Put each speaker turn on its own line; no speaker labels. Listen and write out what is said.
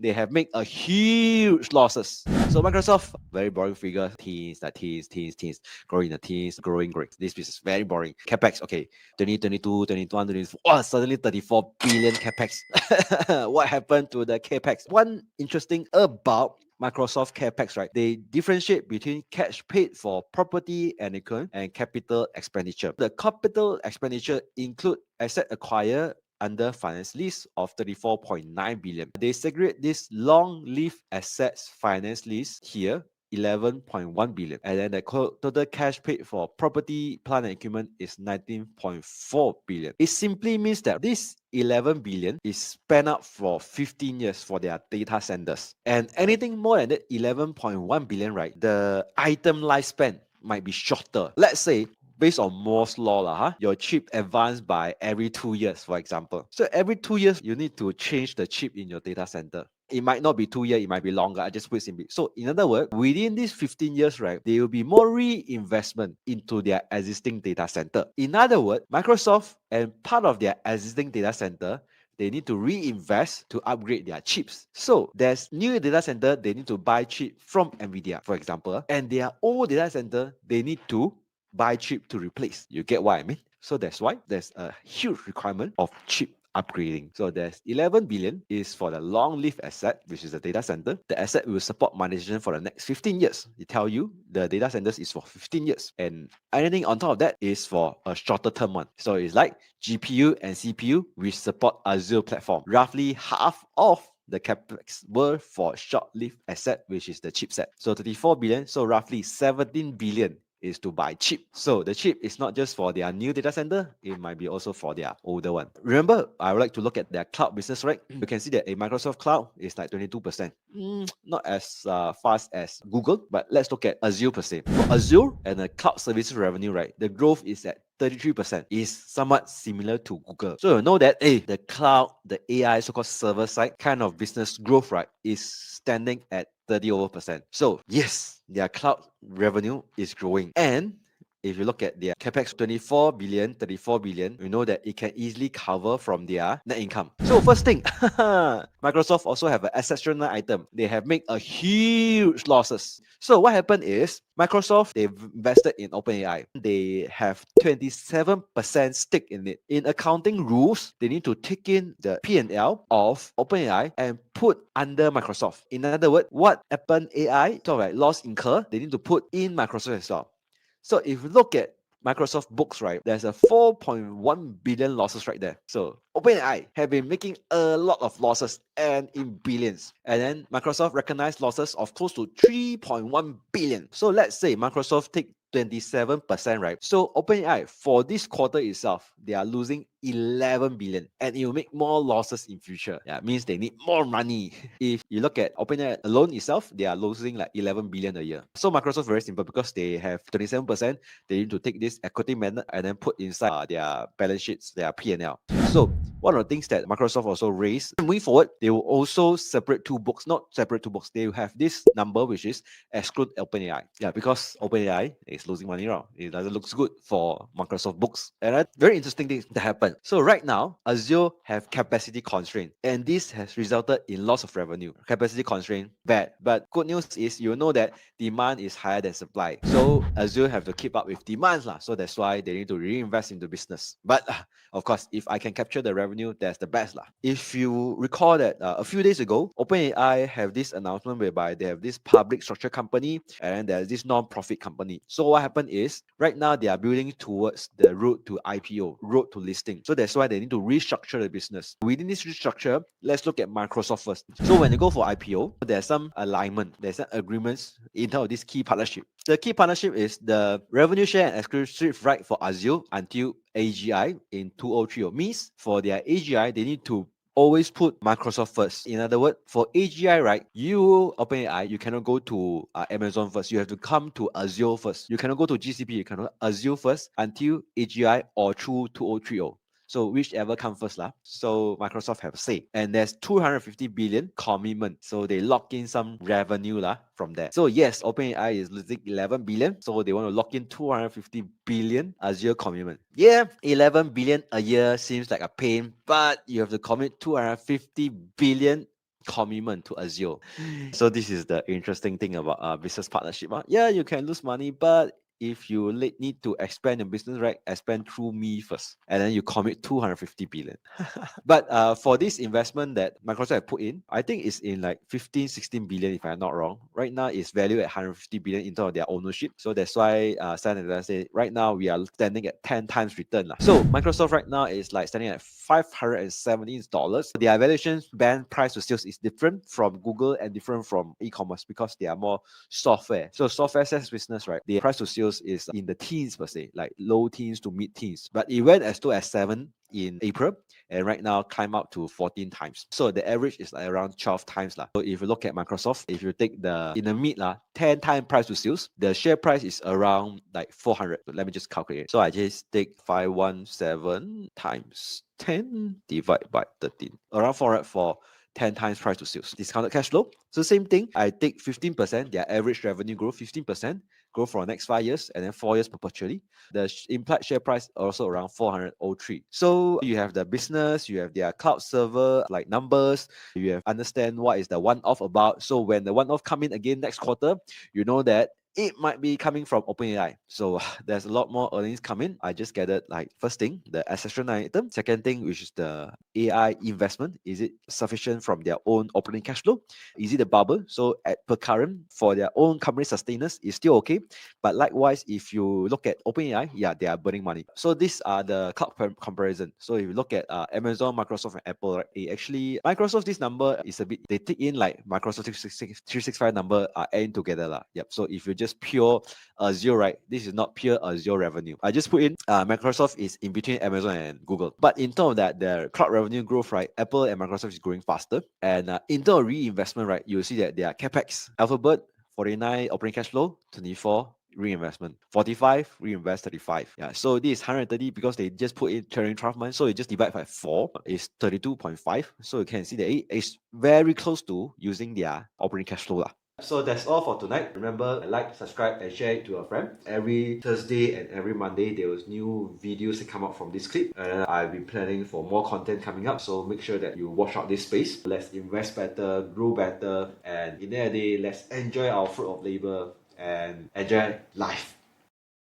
they have made a huge losses. So Microsoft, very boring figure, teens, growing the teens, growing great. This business very boring. CapEx, okay, 2022, 21, 24, oh, suddenly 34 billion CapEx. What happened to the CapEx? One interesting about Microsoft CapEx, right? They differentiate between cash paid for property and equipment and capital expenditure. The capital expenditure include asset acquired under finance lease of 34.9 billion. They segregate this long-lived assets finance lease here 11.1 billion, and then the total cash paid for property, plant and equipment is 19.4 billion. It simply means that this 11 billion is spent out for 15 years for their data centers, and anything more than that 11.1 billion, right, the item lifespan might be shorter. Let's say based on Moore's law, your chip advance by every 2 years, for example. So every 2 years, you need to change the chip in your data center. It might not be 2 years, it might be longer. I just put it simply. So in other words, within these 15 years, right, there will be more reinvestment into their existing data center. In other words, Microsoft and part of their existing data center, they need to reinvest to upgrade their chips. So there's new data center, they need to buy chip from NVIDIA, for example, and their old data center, they need to buy chip to replace. You get what I mean? So that's why there's a huge requirement of chip upgrading. So there's 11 billion is for the long-lived asset, which is the data center. The asset will support monetization for the next 15 years. They tell you the data centers is for 15 years. And anything on top of that is for a shorter term one. So it's like GPU and CPU, which support Azure platform. Roughly half of the CapEx were for short-lived asset, which is the chipset. So 34 billion, so roughly 17 billion is to buy chip. So the chip is not just for their new data center, it might be also for their older one. Remember, I would like to look at their cloud business, right? You can see that a Microsoft cloud is like 22%. Not as fast as Google, but let's look at Azure per se. For Azure and the cloud services revenue, right, the growth is at 33%, is somewhat similar to Google. So you know that the cloud, the AI, so-called server side kind of business growth, right, is standing at 30%. So yes, their cloud revenue is growing. And if you look at their CapEx 24 billion, 34 billion, you know that it can easily cover from their net income. So first thing, Microsoft also have an exceptional item. They have made a huge losses. So what happened is Microsoft, they've invested in OpenAI. They have 27% stake in it. In accounting rules, they need to take in the P&L of OpenAI and put under Microsoft. In other words, what OpenAI, so right, loss incur, they need to put in Microsoft as well. So if you look at Microsoft books, right, there's a 4.1 billion losses right there. So OpenAI have been making a lot of losses and in billions. And then Microsoft recognized losses of close to 3.1 billion. So let's say Microsoft take 27%, right? So OpenAI for this quarter itself, they are losing 11 billion and it will make more losses in future. Yeah, means they need more money. If you look at OpenAI alone itself, they are losing like 11 billion a year. So Microsoft very simple because they have 27%, they need to take this equity method and then put inside their balance sheets, their P&L. So one of the things that Microsoft also raised, moving forward, they will also separate two books, not separate two books. They will have this number which is exclude OpenAI. Yeah, because OpenAI is losing money now. It doesn't look good for Microsoft books. And a very interesting thing that happened. So right now, Azure have capacity constraint, and this has resulted in loss of revenue. Capacity constraint, bad. But good news is you know that demand is higher than supply. So Azure have to keep up with demands. So that's why they need to reinvest into business. But of course, if I can capture the revenue, that's the best. If you recall that a few days ago, OpenAI have this announcement whereby they have this public structure company and then there's this non-profit company. So what happened is, right now they are building towards the road to IPO, road to listing. So that's why they need to restructure the business. Within this restructure, let's look at Microsoft first. So when you go for IPO, there's some alignment, there's some agreements in terms of this key partnership. The key partnership is the revenue share and exclusive right for Azure until AGI in 2030. Means for their AGI, they need to always put Microsoft first. In other words, for AGI, right, you OpenAI, you cannot go to Amazon first. You have to come to Azure first. You cannot go to GCP. You cannot Azure first until AGI or through 2030. So whichever comes first lah. So Microsoft have say, and there's 250 billion commitment. So they lock in some revenue lah from there. So yes, OpenAI is losing 11 billion. So they want to lock in 250 billion Azure commitment. Yeah, 11 billion a year seems like a pain, but you have to commit 250 billion commitment to Azure. So this is the interesting thing about business partnership. Yeah, you can lose money, but if you need to expand your business, right, expand through me first, and then you commit 250 billion. But for this investment that Microsoft have put in, I think it's in like 15, 16 billion if I'm not wrong. Right now, it's valued at 150 billion in terms of their ownership. So that's why Standard say right now we are standing at 10 times return. So Microsoft right now is like standing at $570. Their valuation band price to sales is different from Google and different from e-commerce because they are more software. So software SaaS business, right? The price to sales is in the teens per se, like low teens to mid teens. But it went as low as 7 in April, and right now climb up to 14 times. So the average is like around 12 times lah. So if you look at Microsoft, if you take the in the mid 10 time price to sales, the share price is around like 400. So let me just calculate. So I just take 517 times 10 divided by 13, around 400 for 10 times price to sales. Discounted cash flow. So same thing, I take 15%, their average revenue growth 15%, grow for the next 5 years, and then 4 years perpetually. The implied share price also around 403. So you have the business, you have their cloud server like numbers, you have understand what is the one-off about. So when the one-off come in again next quarter, you know that it might be coming from OpenAI. So there's a lot more earnings coming. I just gathered like first thing, the exceptional item. Second thing, which is the AI investment. Is it sufficient from their own operating cash flow? Is it a bubble? So at per current, for their own company sustenance, is still okay. But likewise, if you look at OpenAI, yeah, they are burning money. So these are the cloud comparison. So if you look at Amazon, Microsoft, and Apple, right, actually Microsoft, this number is a bit, they take in like Microsoft 365 number are adding together lah. Yep. So if you just pure Azure, right, this is not pure Azure revenue. I just put in Microsoft is in between Amazon and Google. But in terms of that, their cloud revenue growth, right, Apple and Microsoft is growing faster. And in terms of reinvestment, right, you'll see that their CapEx, Alphabet, 49 operating cash flow, 24 reinvestment, 45 reinvest 35. Yeah, so this is 130 because they just put in trailing 12 months, so you just divide by 4 is 32.5. So you can see that it is very close to using their operating cash flow lah. So that's all for tonight. Remember, like, subscribe, and share it to a friend. Every Thursday and every Monday, there was new videos that come out from this clip. And I'll be planning for more content coming up. So make sure that you watch out this space. Let's invest better, grow better, and in the end of the day, let's enjoy our fruit of labor and enjoy life.